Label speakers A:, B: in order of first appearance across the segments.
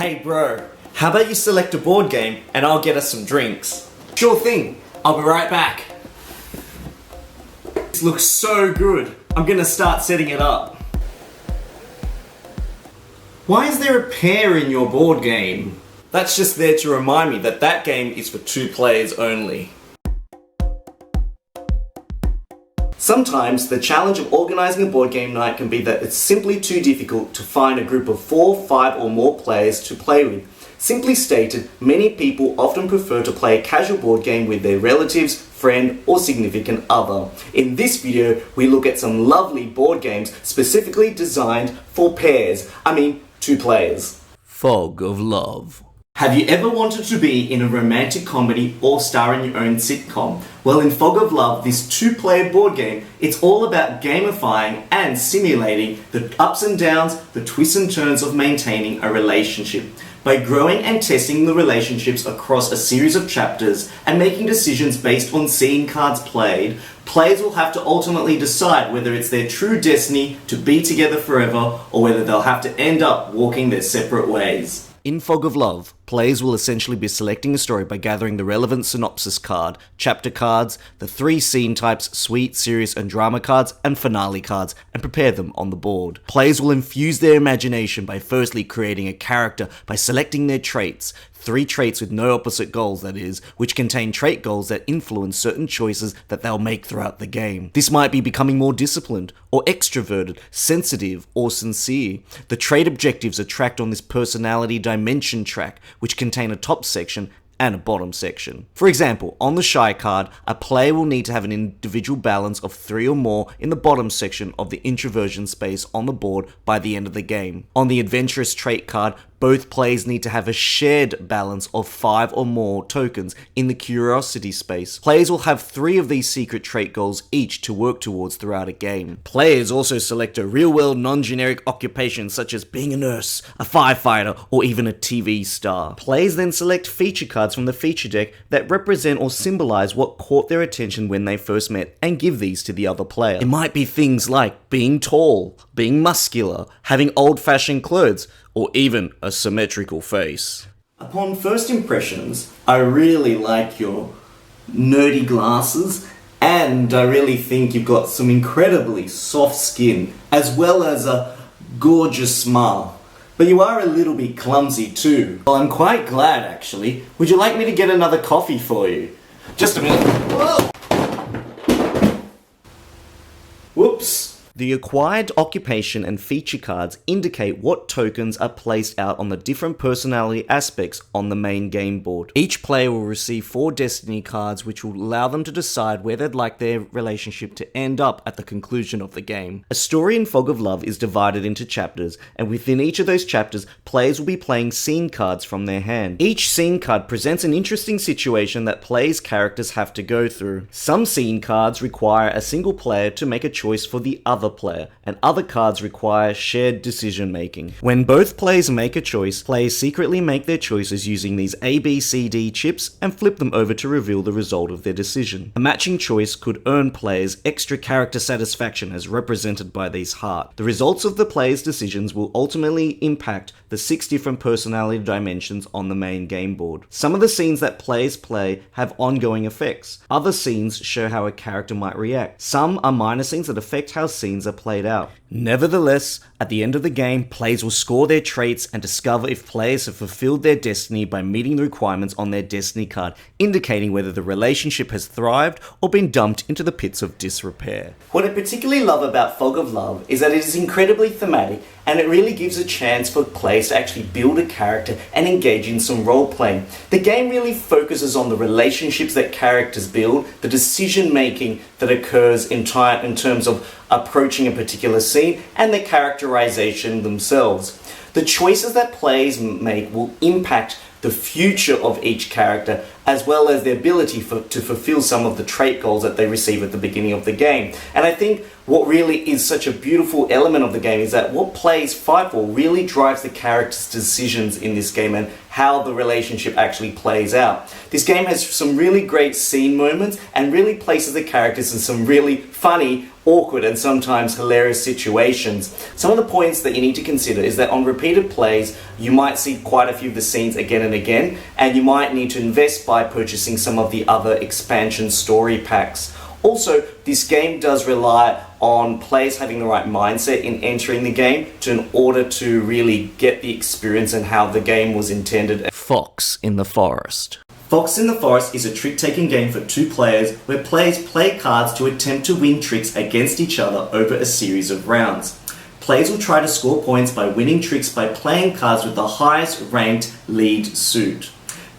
A: Hey bro, how about you select a board game and I'll get us some drinks? Sure thing, I'll be right back. This looks so good. I'm gonna start setting it up. Why is there a pair in your board game? That's just there to remind me that that game is for 2 players only. Sometimes the challenge of organising a board game night can be that it's simply too difficult to find a group of 4, 5 or more players to play with. Simply stated, many people often prefer to play a casual board game with their relatives, friend or significant other. In this video, we look at some lovely board games specifically designed for pairs, 2 players.
B: Fog of Love.
A: Have you ever wanted to be in a romantic comedy or star in your own sitcom? Well, in Fog of Love, this 2-player board game, it's all about gamifying and simulating the ups and downs, the twists and turns of maintaining a relationship. By growing and testing the relationships across a series of chapters and making decisions based on scene cards played, players will have to ultimately decide whether it's their true destiny to be together forever or whether they'll have to end up walking their separate ways.
B: In Fog of Love, players will essentially be selecting a story by gathering the relevant synopsis card, chapter cards, the 3 scene types, sweet, serious and drama cards, and finale cards, and prepare them on the board. Players will infuse their imagination by firstly creating a character by selecting their traits, 3 traits with no opposite goals, that is, which contain trait goals that influence certain choices that they'll make throughout the game. This might be becoming more disciplined, or extroverted, sensitive, or sincere. The trait objectives are tracked on this personality dimension track, which contain a top section and a bottom section. For example, on the Shy card, a player will need to have an individual balance of 3 or more in the bottom section of the introversion space on the board by the end of the game. On the Adventurous trait card, both players need to have a shared balance of 5 or more tokens in the Curiosity space. Players will have 3 of these secret trait goals each to work towards throughout a game. Players also select a real-world non-generic occupation such as being a nurse, a firefighter, or even a TV star. Players then select feature cards from the feature deck that represent or symbolize what caught their attention when they first met and give these to the other player. It might be things like being tall, being muscular, having old-fashioned clothes, or even a symmetrical face.
A: Upon first impressions, I really like your nerdy glasses, and I really think you've got some incredibly soft skin, as well as a gorgeous smile. But you are a little bit clumsy too. Well, I'm quite glad actually. Would you like me to get another coffee for you? Just a minute. Whoa! Whoops.
B: The acquired occupation and feature cards indicate what tokens are placed out on the different personality aspects on the main game board. Each player will receive 4 destiny cards which will allow them to decide where they'd like their relationship to end up at the conclusion of the game. A story in Fog of Love is divided into chapters, and within each of those chapters, players will be playing scene cards from their hand. Each scene card presents an interesting situation that players' characters have to go through. Some scene cards require a single player to make a choice for the other player, and other cards require shared decision making. When both players make a choice, players secretly make their choices using these A, B, C, D chips and flip them over to reveal the result of their decision. A matching choice could earn players extra character satisfaction as represented by these hearts. The results of the players' decisions will ultimately impact the 6 different personality dimensions on the main game board. Some of the scenes that players play have ongoing effects. Other scenes show how a character might react. Some are minor scenes that affect how scenes are played out. Nevertheless, at the end of the game, players will score their traits and discover if players have fulfilled their destiny by meeting the requirements on their destiny card, indicating whether the relationship has thrived or been dumped into the pits of disrepair.
A: What I particularly love about Fog of Love is that it is incredibly thematic, and it really gives a chance for players to actually build a character and engage in some role playing. The game really focuses on the relationships that characters build, the decision making that occurs in terms of approaching a particular scene, and the characterization themselves. The choices that players make will impact the future of each character, as well as their ability to fulfill some of the trait goals that they receive at the beginning of the game. And I think what really is such a beautiful element of the game is that what players fight for really drives the character's decisions in this game and how the relationship actually plays out. This game has some really great scene moments and really places the characters in some really funny awkward and sometimes hilarious situations. Some of the points that you need to consider is that on repeated plays, you might see quite a few of the scenes again and again, and you might need to invest by purchasing some of the other expansion story packs. Also, this game does rely on players having the right mindset in entering the game in order to really get the experience and how the game was intended.
B: Fox in the Forest.
A: Fox in the Forest is a trick-taking game for 2 players where players play cards to attempt to win tricks against each other over a series of rounds. Players will try to score points by winning tricks by playing cards with the highest ranked lead suit.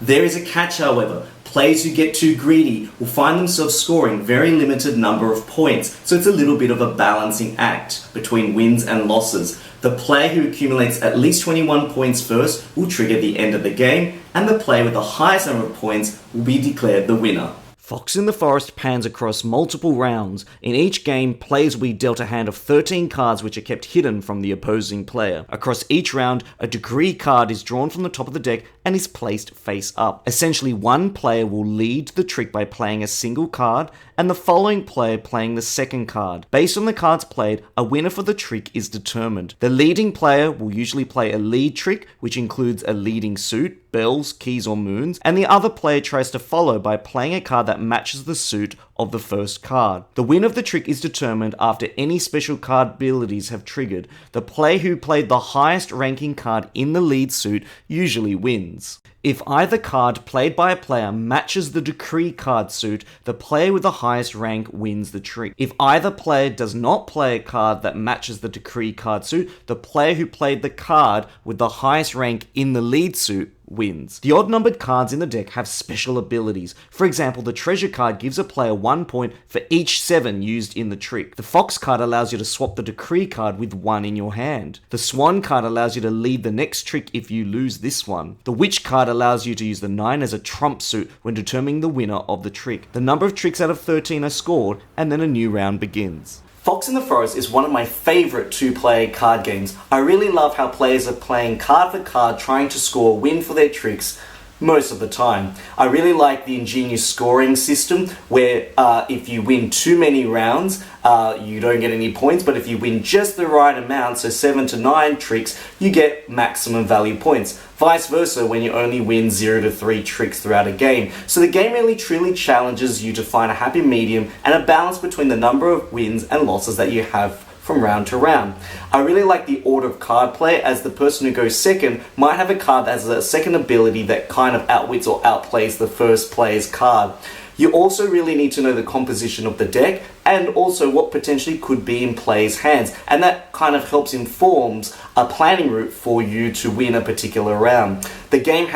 A: There is a catch, however. Players who get too greedy will find themselves scoring very limited number of points, so it's a little bit of a balancing act between wins and losses. The player who accumulates at least 21 points first will trigger the end of the game, and the player with the highest number of points will be declared the winner.
B: Fox in the Forest pans across multiple rounds. In each game, players will be dealt a hand of 13 cards which are kept hidden from the opposing player. Across each round, a decree card is drawn from the top of the deck and is placed face up. Essentially, one player will lead the trick by playing a single card, and the following player playing the second card. Based on the cards played, a winner for the trick is determined. The leading player will usually play a lead trick, which includes a leading suit, bells, keys, or moons, and the other player tries to follow by playing a card that matches the suit of the first card. The winner of the trick is determined after any special card abilities have triggered. The player who played the highest ranking card in the lead suit usually wins. If either card played by a player matches the decree card suit, the player with the highest rank wins the trick. If either player does not play a card that matches the decree card suit, the player who played the card with the highest rank in the lead suit wins. The odd-numbered cards in the deck have special abilities. For example, the treasure card gives a player 1 point for each 7 used in the trick. The fox card allows you to swap the decree card with 1 in your hand. The swan card allows you to lead the next trick if you lose this one. The witch card allows you to use the 9 as a trump suit when determining the winner of the trick. The number of tricks out of 13 are scored, and then a new round begins.
A: Fox in the Forest is one of my favourite 2-player card games. I really love how players are playing card for card trying to score a win for their tricks most of the time. I really like the ingenious scoring system where if you win too many rounds, you don't get any points, but if you win just the right amount, so 7 to 9 tricks, you get maximum value points. Vice versa when you only win 0 to 3 tricks throughout a game. So the game really truly challenges you to find a happy medium and a balance between the number of wins and losses that you have from round to round. I really like the order of card play, as the person who goes second might have a card that has a second ability that kind of outwits or outplays the first player's card. You also really need to know the composition of the deck and also what potentially could be in players' hands, and that kind of helps informs a planning route for you to win a particular round. The game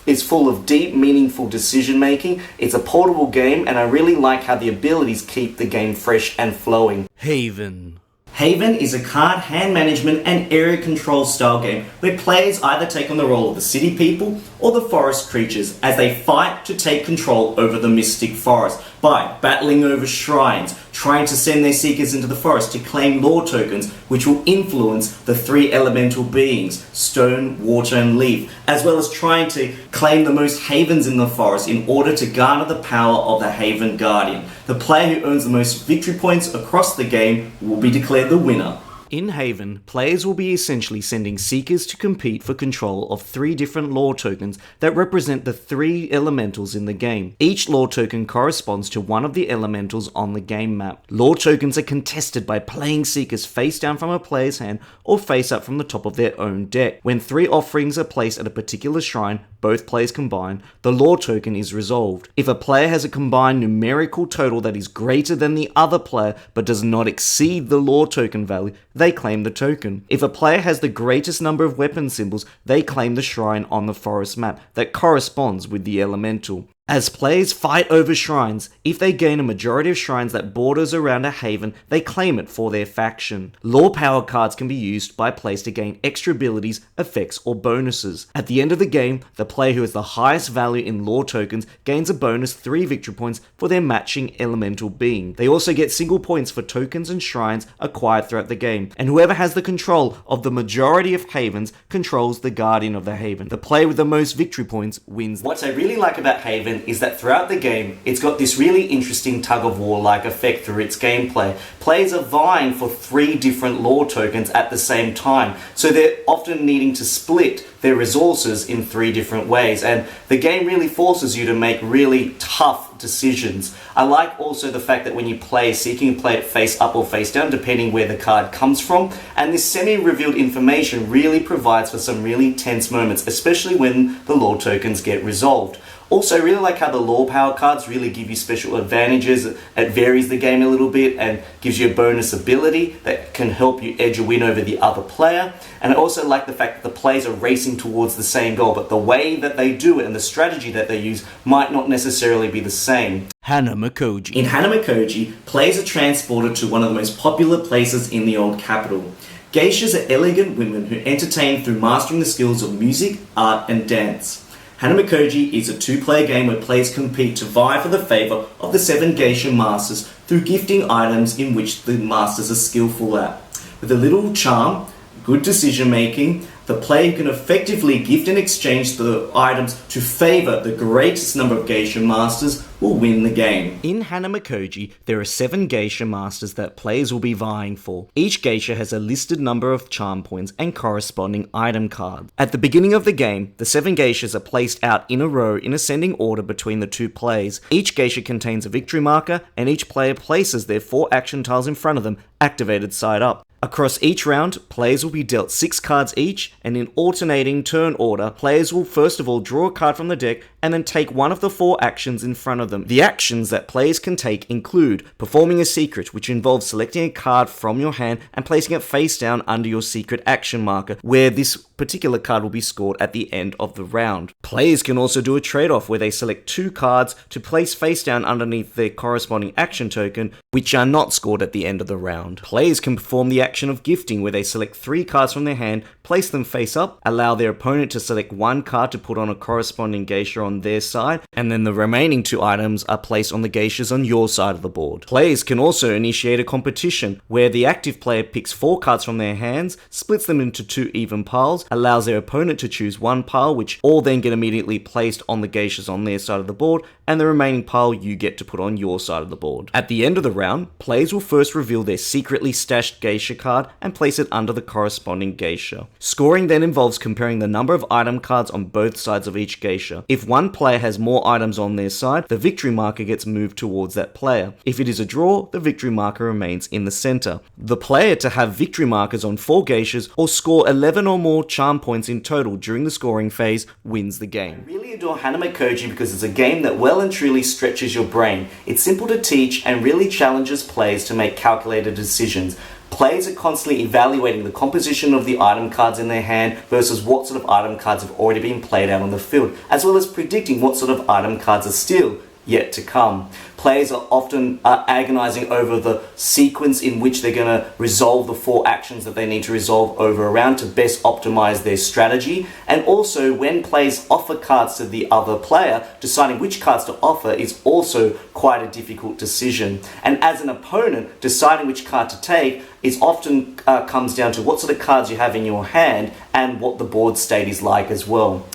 A: is full of deep, meaningful decision making. It's a portable game, and I really like how the abilities keep the game fresh and flowing.
B: Haven.
A: Haven is a card hand management and area control style game where players either take on the role of the city people or the forest creatures as they fight to take control over the mystic forest by battling over shrines, trying to send their seekers into the forest to claim lore tokens which will influence the 3 elemental beings, stone, water and leaf, as well as trying to claim the most havens in the forest in order to garner the power of the Haven Guardian. The player who earns the most victory points across the game will be declared the winner.
B: In Haven, players will be essentially sending seekers to compete for control of 3 different lore tokens that represent the 3 elementals in the game. Each lore token corresponds to one of the elementals on the game map. Lore tokens are contested by playing seekers face down from a player's hand or face up from the top of their own deck. When 3 offerings are placed at a particular shrine, both players combine, the lore token is resolved. If a player has a combined numerical total that is greater than the other player but does not exceed the lore token value, they claim the token. If a player has the greatest number of weapon symbols, they claim the shrine on the forest map that corresponds with the elemental. As players fight over shrines, if they gain a majority of shrines that borders around a haven, they claim it for their faction. Lore power cards can be used by players to gain extra abilities, effects, or bonuses. At the end of the game, the player who has the highest value in lore tokens gains a bonus 3 victory points for their matching elemental being. They also get single points for tokens and shrines acquired throughout the game, and whoever has the control of the majority of havens controls the guardian of the haven. The player with the most victory points wins.
A: What I really like about Haven element is that throughout the game, it's got this really interesting tug-of-war-like effect through its gameplay. Players are vying for 3 different lore tokens at the same time, so they're often needing to split their resources in 3 different ways, and the game really forces you to make really tough decisions. I like also the fact that when you play, so you can play it face up or face down depending where the card comes from, and this semi-revealed information really provides for some really tense moments, especially when the lore tokens get resolved. Also, I really like how the lore power cards really give you special advantages. It varies the game a little bit and gives you a bonus ability that can help you edge a win over the other player. And I also like the fact that the players are racing towards the same goal, but the way that they do it and the strategy that they use might not necessarily be the same.
B: Hanamakoji.
A: In Hanamakoji, players are transported to one of the most popular places in the old capital. Geishas are elegant women who entertain through mastering the skills of music, art, and dance. Hanamakoji is a 2-player game where players compete to vie for the favour of the 7 Geisha masters through gifting items in which the masters are skillful at. With a little charm, good decision making, the player can effectively gift and exchange the items to favour the greatest number of Geisha masters will win the game.
B: In Hanamakoji, there are 7 Geisha masters that players will be vying for. Each Geisha has a listed number of charm points and corresponding item cards. At the beginning of the game, the 7 Geishas are placed out in a row in ascending order between the 2 players. Each Geisha contains a victory marker, and each player places their 4 action tiles in front of them, activated side up. Across each round, players will be dealt 6 cards each, and in alternating turn order, players will first of all draw a card from the deck and then take one of the 4 actions in front of them. The actions that players can take include performing a secret, which involves selecting a card from your hand and placing it face down under your secret action marker, where this particular card will be scored at the end of the round. Players can also do a trade-off where they select 2 cards to place face down underneath their corresponding action token, which are not scored at the end of the round. Players can perform the action of gifting, where they select 3 cards from their hand, place them face up, allow their opponent to select 1 card to put on a corresponding geisha on their side, and then the remaining 2 items are placed on the geishas on your side of the board. Players can also initiate a competition, where the active player picks 4 cards from their hands, splits them into 2 even piles, allows their opponent to choose 1 pile, which all then get immediately placed on the geishas on their side of the board, and the remaining pile you get to put on your side of the board. At the end of the round, players will first reveal their secretly stashed geisha card and place it under the corresponding geisha. Scoring then involves comparing the number of item cards on both sides of each geisha. If one player has more items on their side, the victory marker gets moved towards that player. If it is a draw, the victory marker remains in the center. The player to have victory markers on 4 geishas or score 11 or more charm points in total during the scoring phase wins the game.
A: I really adore Hanamakoji because it's a game that well and truly stretches your brain. It's simple to teach and really challenges players to make calculated decisions. Players are constantly evaluating the composition of the item cards in their hand versus what sort of item cards have already been played out on the field, as well as predicting what sort of item cards are still yet to come. Players are often agonizing over the sequence in which they're going to resolve the 4 actions that they need to resolve over a round to best optimize their strategy. And also, when players offer cards to the other player, deciding which cards to offer is also quite a difficult decision. And as an opponent, deciding which card to take is often comes down to what sort of cards you have in your hand and what the board state is like as well.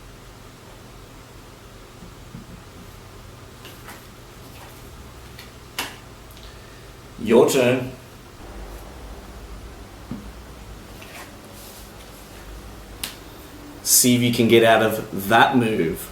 A: Your turn. See if you can get out of that move.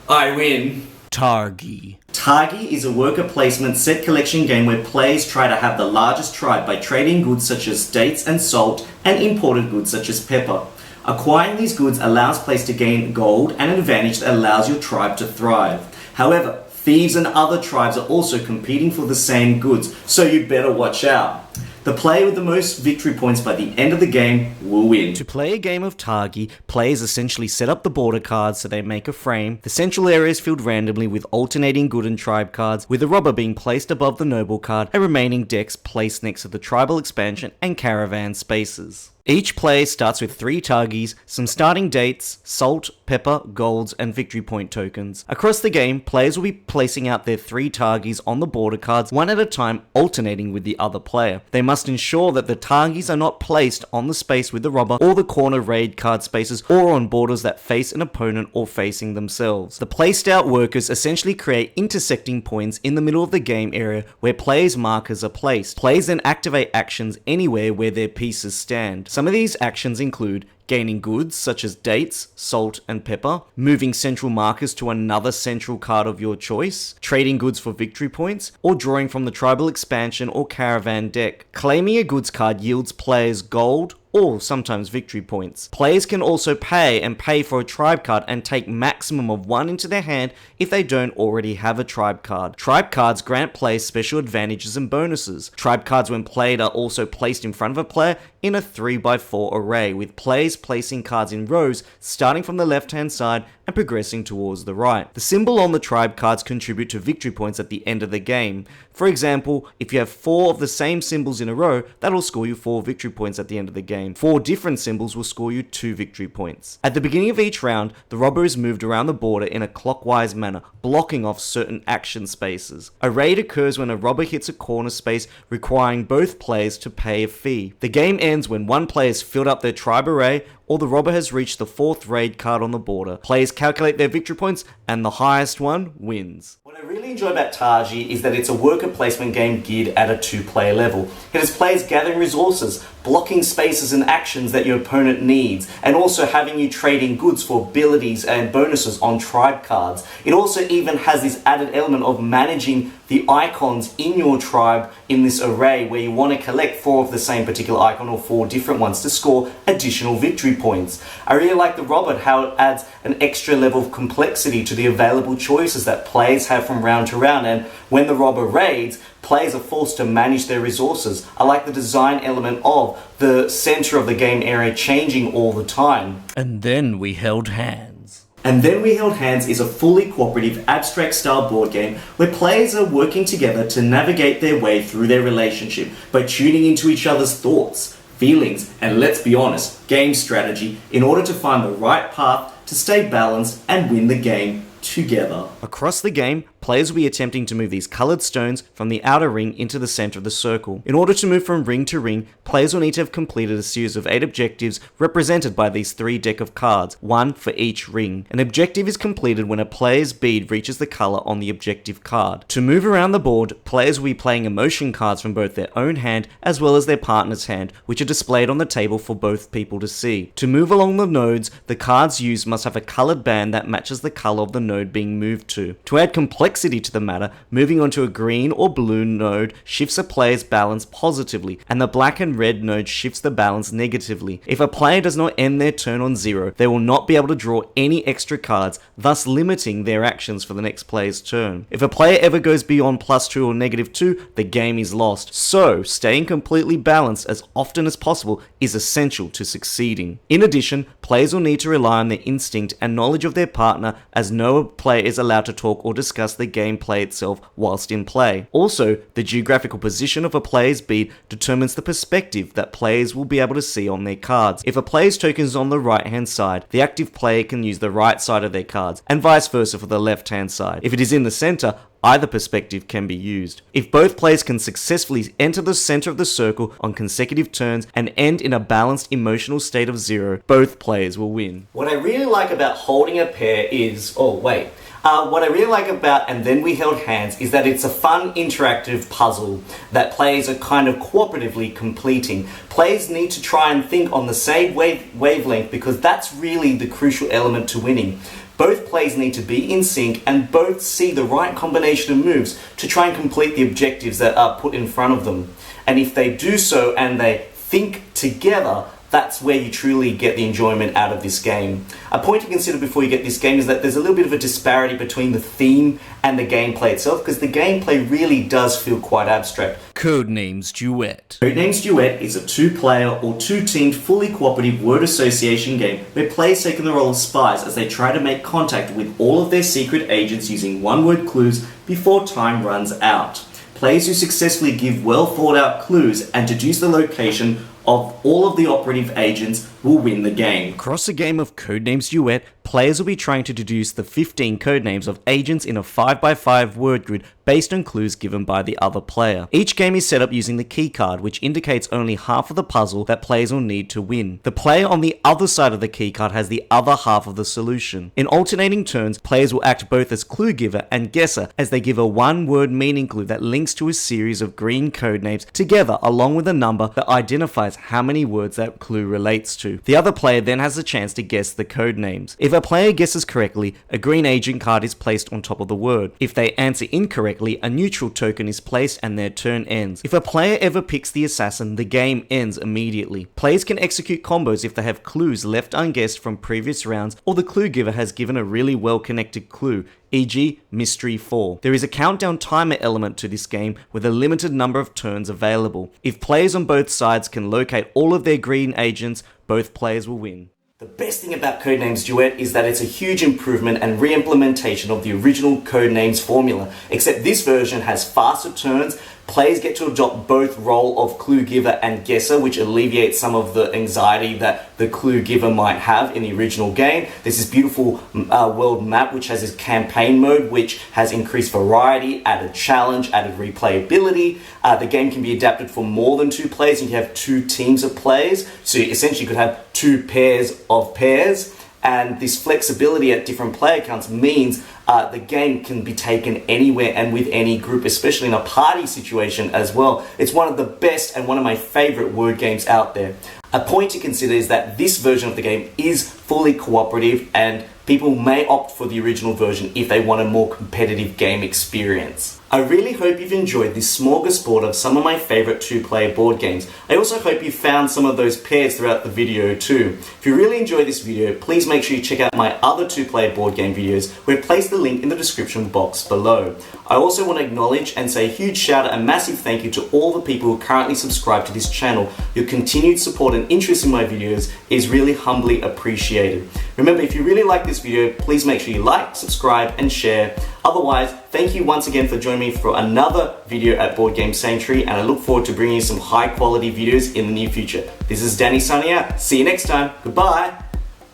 A: I win.
B: Targhee.
A: Targhee is a worker placement set collection game where players try to have the largest tribe by trading goods such as dates and salt and imported goods such as pepper. Acquiring these goods allows players to gain gold and an advantage that allows your tribe to thrive. However, thieves and other tribes are also competing for the same goods, so you better watch out. The player with the most victory points by the end of the game will win.
B: To play a game of Targhee, players essentially set up the border cards so they make a frame. The central area is filled randomly with alternating good and tribe cards, with a robber being placed above the noble card and remaining decks placed next to the tribal expansion and caravan spaces. Each play starts with 3 Targhees, some starting dates, salt, pepper, golds, and victory point tokens. Across the game, players will be placing out their 3 Targhees on the border cards one at a time, alternating with the other player. They must ensure that the Targhees are not placed on the space with the robber or the corner raid card spaces or on borders that face an opponent or facing themselves. The placed out workers essentially create intersecting points in the middle of the game area where players' markers are placed. Players then activate actions anywhere where their pieces stand. Some of these actions include gaining goods such as dates, salt, and pepper, moving central markers to another central card of your choice, trading goods for victory points, or drawing from the tribal expansion or caravan deck. Claiming a goods card yields players gold or sometimes victory points. Players can also pay for a tribe card and take maximum of 1 into their hand if they don't already have a tribe card. Tribe cards grant players special advantages and bonuses. Tribe cards when played are also placed in front of a player in a 3x4 array, with players placing cards in rows starting from the left hand side and progressing towards the right. The symbol on the tribe cards contribute to victory points at the end of the game. For example, if you have 4 of the same symbols in a row, that'll score you 4 victory points at the end of the game. 4 different symbols will score you 2 victory points. At the beginning of each round, the robber is moved around the border in a clockwise manner, blocking off certain action spaces. A raid occurs when a robber hits a corner space, requiring both players to pay a fee. The game ends when one player has filled up their tribe array or the robber has reached the 4th raid card on the border. Players calculate their victory points and the highest one wins.
A: What I really enjoy about Targhee is that it's a worker placement game geared at a 2-player level. It has players gathering resources, blocking spaces and actions that your opponent needs, and also having you trading goods for abilities and bonuses on tribe cards. It also even has this added element of managing the icons in your tribe in this array where you want to collect 4 of the same particular icon or 4 different ones to score additional victory points. I really like the robber, how it adds an extra level of complexity to the available choices that players have from round to round, and when the robber raids, players are forced to manage their resources. I like the design element of the center of the game area changing all the time.
B: And then we held hands.
A: And Then We Held Hands is a fully cooperative, abstract style board game where players are working together to navigate their way through their relationship by tuning into each other's thoughts, feelings, and let's be honest, game strategy in order to find the right path to stay balanced and win the game together.
B: Across the game, players will be attempting to move these coloured stones from the outer ring into the centre of the circle. In order to move from ring to ring, players will need to have completed a series of 8 objectives represented by these 3 deck of cards, 1 for each ring. An objective is completed when a player's bead reaches the colour on the objective card. To move around the board, players will be playing emotion cards from both their own hand as well as their partner's hand, which are displayed on the table for both people to see. To move along the nodes, the cards used must have a coloured band that matches the colour of the node being moved to. To add complexity to the matter, moving onto a green or blue node shifts a player's balance positively, and the black and red node shifts the balance negatively. If a player does not end their turn on 0, they will not be able to draw any extra cards, thus limiting their actions for the next player's turn. If a player ever goes beyond +2 or -2, the game is lost. So, staying completely balanced as often as possible is essential to succeeding. In addition, players will need to rely on their instinct and knowledge of their partner, as no player is allowed to talk or discuss the gameplay itself whilst in play. Also, the geographical position of a player's bead determines the perspective that players will be able to see on their cards. If a player's token is on the right hand side, the active player can use the right side of their cards, and vice versa for the left hand side. If it is in the center, either perspective can be used. If both players can successfully enter the center of the circle on consecutive turns and end in a balanced emotional state of 0, both players will win.
A: What I really like about holding a pair is... what I really like about And Then We Held Hands is that it's a fun, interactive puzzle that players are kind of cooperatively completing. Players need to try and think on the same wavelength because that's really the crucial element to winning. Both players need to be in sync and both see the right combination of moves to try and complete the objectives that are put in front of them. And if they do so and they think together, that's where you truly get the enjoyment out of this game. A point to consider before you get this game is that there's a little bit of a disparity between the theme and the gameplay itself, because the gameplay really does feel quite abstract.
B: Codenames Duet.
A: Codenames Duet is a 2-player or 2-teamed fully cooperative word association game where players take on the role of spies as they try to make contact with all of their secret agents using one-word clues before time runs out. Players who successfully give well thought out clues and deduce the location of all of the operative agents will win the game.
B: Across a game of Codenames Duet, players will be trying to deduce the 15 codenames of agents in a 5x5 word grid based on clues given by the other player. Each game is set up using the key card, which indicates only half of the puzzle that players will need to win. The player on the other side of the key card has the other half of the solution. In alternating turns, players will act both as clue giver and guesser as they give a one-word meaning clue that links to a series of green codenames together along with a number that identifies how many words that clue relates to. The other player then has a chance to guess the codenames. If a player guesses correctly, a green agent card is placed on top of the word. If they answer incorrectly, a neutral token is placed and their turn ends. If a player ever picks the assassin, the game ends immediately. Players can execute combos if they have clues left unguessed from previous rounds or the clue giver has given a really well-connected clue, e.g. Mystery 4. There is a countdown timer element to this game with a limited number of turns available. If players on both sides can locate all of their green agents, both players will win.
A: The best thing about Codenames Duet is that it's a huge improvement and re-implementation of the original Codenames formula, except this version has faster turns. Players get to adopt both role of clue giver and guesser, which alleviates some of the anxiety that the clue giver might have in the original game. There's this beautiful world map which has this campaign mode which has increased variety, added challenge, added replayability. The game can be adapted for more than 2 players. You can have 2 teams of players, so you essentially could have 2 pairs of pairs. And this flexibility at different player counts means the game can be taken anywhere and with any group, especially in a party situation as well. It's one of the best and one of my favorite word games out there. A point to consider is that this version of the game is fully cooperative and people may opt for the original version if they want a more competitive game experience. I really hope you've enjoyed this smorgasbord of some of my favorite 2-player board games. I also hope you found some of those pairs throughout the video too. If you really enjoyed this video, please make sure you check out my other 2-player board game videos. We've placed the link in the description box below. I also want to acknowledge and say a huge shout out and massive thank you to all the people who currently subscribe to this channel. Your continued support and interest in my videos is really humbly appreciated. Remember, if you really like this video, please make sure you like, subscribe and share. Otherwise, thank you once again for joining me for another video at Board Game Sanctuary, and I look forward to bringing you some high quality videos in the near future. This is Danny signing out. See you next time. Goodbye.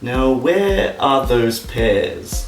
A: Now, where are those pairs?